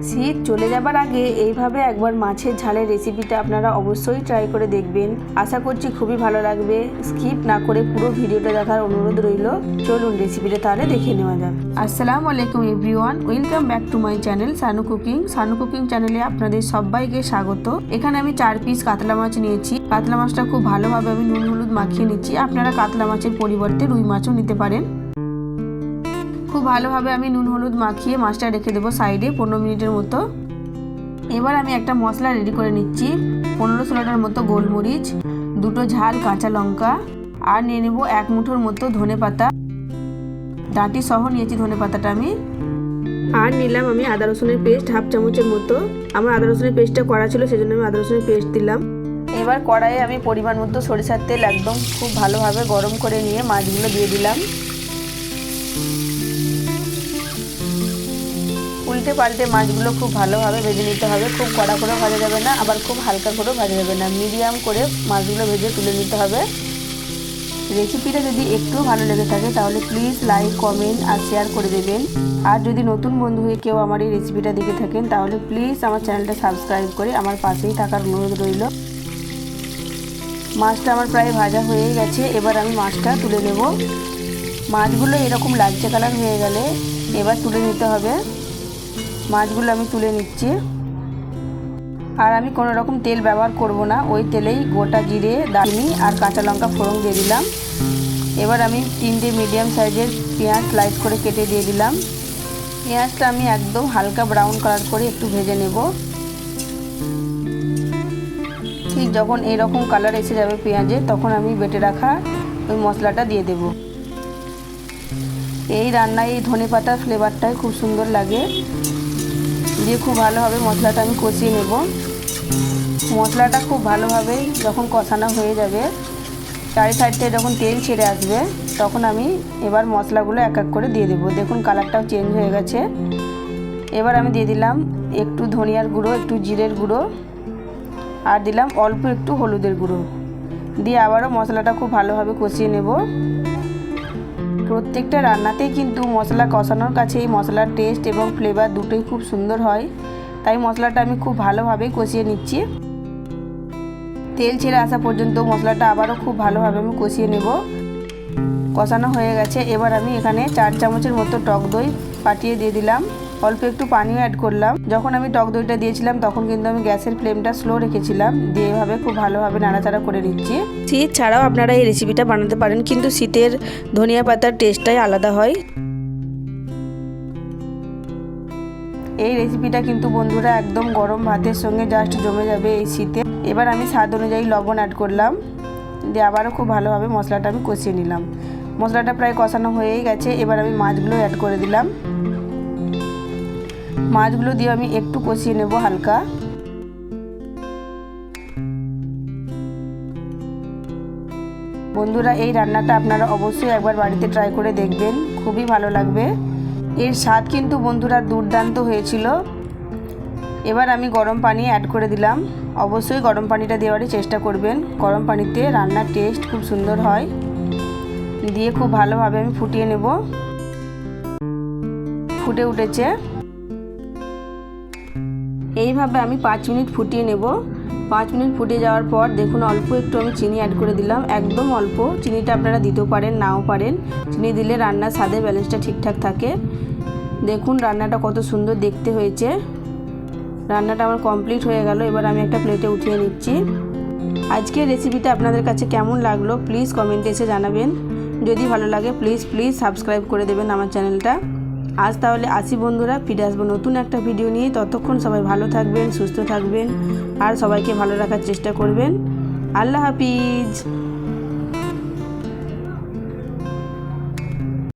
শীত চলে যাবার আগে এইভাবে একবার মাছের ঝালের রেসিপিটা আপনারা অবশ্যই ট্রাই করে দেখবেন। আশা করছি খুবই ভালো লাগবে। স্কিপ না করে পুরো ভিডিওটা দেখার অনুরোধ রইল। চলুন রেসিপিটা তাহলে দেখে নেওয়া যাক। আসসালামু আলাইকুম everyone, welcome back to my channel Sanu cooking. Sanu cooking চ্যানেলে আপনাদের সবাইকে স্বাগত। এখানে আমি 4 পিস কাতলা মাছ নিয়েছি। কাতলা মাছটা খুব ভালোভাবে আমি নুন হলুদ মাখিয়ে নিচ্ছি। আপনারা কাতলা মাছের পরিবর্তে রুই মাছও নিতে পারেন। খুব ভালোভাবে আমি নুন হলুদ মাখিয়ে মাছটা রেখে দেবো সাইডে 15 মিনিটের মতো। এবার আমি একটা মশলা রেডি করে নিচ্ছি। 15-16টার মতো গোলমরিচ, 2টো ঝাল কাঁচা লঙ্কা, আর নিয়ে নেব 1 মুঠোর মতো ধনে পাতা। ডাঁটি সহ নিয়েছি ধনে পাতাটা আমি। আর নিলাম আমি আদা রসুনের পেস্ট 1/2 চামচের মতো। আমার আদা রসুনের পেস্টটা করা ছিল, সেজন্য আমি আদা রসুনের পেস্ট দিলাম। এবার কড়াইয়ে আমি পরিমাণ মতো সরিষার তেল একদম খুব ভালোভাবে গরম করে নিয়ে মাছগুলো দিয়ে দিলাম। উল্টে পাল্টে মাছগুলো খুব ভালোভাবে ভেজে নিতে হবে। খুব কড়া করে ভাজা যাবে না, আবার খুব হালকা করেও ভাজা যাবে না, মিডিয়াম করে মাছগুলো ভেজে তুলে নিতে হবে। রেসিপিটা যদি একটু ভালো লেগে থাকে তাহলে প্লিজ লাইক, কমেন্ট আর শেয়ার করে দেবেন। আর যদি নতুন বন্ধু হয়ে কেউ আমার এই রেসিপিটা দেখে থাকেন তাহলে প্লিজ আমার চ্যানেলটা সাবস্ক্রাইব করে আমার পাশেই থাকার অনুরোধ রইল। মাছটা আমার প্রায় ভাজা হয়ে গেছে। এবার আমি মাছটা তুলে নেব। মাছগুলো এরকম লালচে কালার হয়ে গেলে এবার তুলে নিতে হবে। মাছগুলো আমি তুলে নিচ্ছি। আর আমি কোনো রকম তেল ব্যবহার করব না, ওই তেলেই গোটা জিরে, দারচিনি আর কাঁচা লঙ্কা ফোড়ন দিয়ে দিলাম। এবার আমি 3টে মিডিয়াম সাইজের পেঁয়াজ স্লাইস করে কেটে দিয়ে দিলাম। পেঁয়াজটা আমি একদম হালকা ব্রাউন কালার করে একটু ভেজে নেব। ঠিক যখন এরকম কালার এসে যাবে পেঁয়াজে, তখন আমি বেটে রাখা ওই মশলাটা দিয়ে দেব। এই রান্নায় এই ধনেপাতার ফ্লেভারটাই খুব সুন্দর লাগে। দিয়ে খুব ভালোভাবে মশলাটা আমি কষিয়ে নেব। মশলাটা খুব ভালোভাবে যখন কষানো হয়ে যাবে, চারি সাইডে যখন তেল ছেড়ে আসবে, তখন আমি এবার মশলাগুলো এক এক করে দিয়ে দেবো। দেখুন কালারটাও চেঞ্জ হয়ে গেছে। এবার আমি দিয়ে দিলাম একটু ধনিয়ার গুঁড়ো, একটু জিরের গুঁড়ো, আর দিলাম অল্প একটু হলুদের গুঁড়ো। দিয়ে আবারও মশলাটা খুব ভালোভাবে কষিয়ে নেব। প্রত্যেকটা রান্নাতেই কিন্তু মশলা কষানোর কাছে এই মশলার টেস্ট এবং ফ্লেভার দুটোই খুব সুন্দর হয়। তাই মশলাটা আমি খুব ভালোভাবে কষিয়ে নিচ্ছি। তেল ছেড়ে আসা পর্যন্ত মশলাটা আবারও খুব ভালোভাবে আমি কষিয়ে নেব। কষানো হয়ে গেছে। এবার আমি এখানে 4 চামচের মতো টক দই ফাটিয়ে দিয়ে দিলাম। অল্প একটু পানিও অ্যাড করলাম। যখন আমি টক দইটা দিয়েছিলাম তখন কিন্তু আমি গ্যাসের ফ্লেমটা স্লো রেখেছিলাম। দিয়ে এভাবে খুব ভালোভাবে নাড়াচাড়া করে নিচ্ছি। শীত ছাড়াও আপনারা এই রেসিপিটা বানাতে পারেন, কিন্তু শীতের ধনিয়া পাতার টেস্টটাই আলাদা হয়। এই রেসিপিটা কিন্তু বন্ধুরা একদম গরম ভাতের সঙ্গে জাস্ট জমে যাবে এই শীতে। এবার আমি স্বাদ অনুযায়ী লবণ অ্যাড করলাম। দিয়ে আবারও খুব ভালোভাবে মশলাটা আমি কষিয়ে নিলাম। মশলাটা প্রায় কষানো হয়েই গেছে। এবার আমি মাছগুলো অ্যাড করে দিলাম। মাছগুলো দিয়ে আমি একটু কষিয়ে নেব হালকা। বন্ধুরা এই রান্নাটা আপনারা অবশ্যই একবার বাড়িতে ট্রাই করে দেখবেন, খুবই ভালো লাগবে। এর স্বাদ কিন্তু বন্ধুরা দুর্দান্ত হয়েছিল। এবার আমি গরম পানি অ্যাড করে দিলাম। অবশ্যই গরম পানিটা দেওয়ারই চেষ্টা করবেন। গরম পানিতে রান্নার টেস্ট খুব সুন্দর হয়। দিয়ে খুব ভালোভাবে আমি ফুটিয়ে নেব। ফুটে উঠেছে। এইভাবে আমি 5 মিনিট ফুটিয়ে নেব। 5 মিনিট ফুটে যাওয়ার পর দেখুন অল্প একটু আমি চিনি অ্যাড করে দিলাম, একদম অল্প। চিনিটা আপনারা দিতেও পারেন, নাও পারেন। চিনি দিলে রান্নার স্বাদের ব্যালেন্সটা ঠিকঠাক থাকে। দেখুন রান্নাটা কত সুন্দর দেখতে হয়েছে। রান্নাটা আমার কমপ্লিট হয়ে গেল। এবার আমি একটা প্লেটে উঠিয়ে নিচ্ছি। আজকের রেসিপিটা আপনাদের কাছে কেমন লাগলো প্লিজ কমেন্টে এসে জানাবেন। যদি ভালো লাগে প্লিজ সাবস্ক্রাইব করে দেবেন আমার চ্যানেলটা। আজ তাহলে আসি বন্ধুরা, ফিরে আসবো নতুন একটা ভিডিও নিয়ে। ততক্ষণ সবাই ভালো থাকবেন, সুস্থ থাকবেন আর সবাইকে ভালো রাখার চেষ্টা করবেন। আল্লাহ হাফিজ।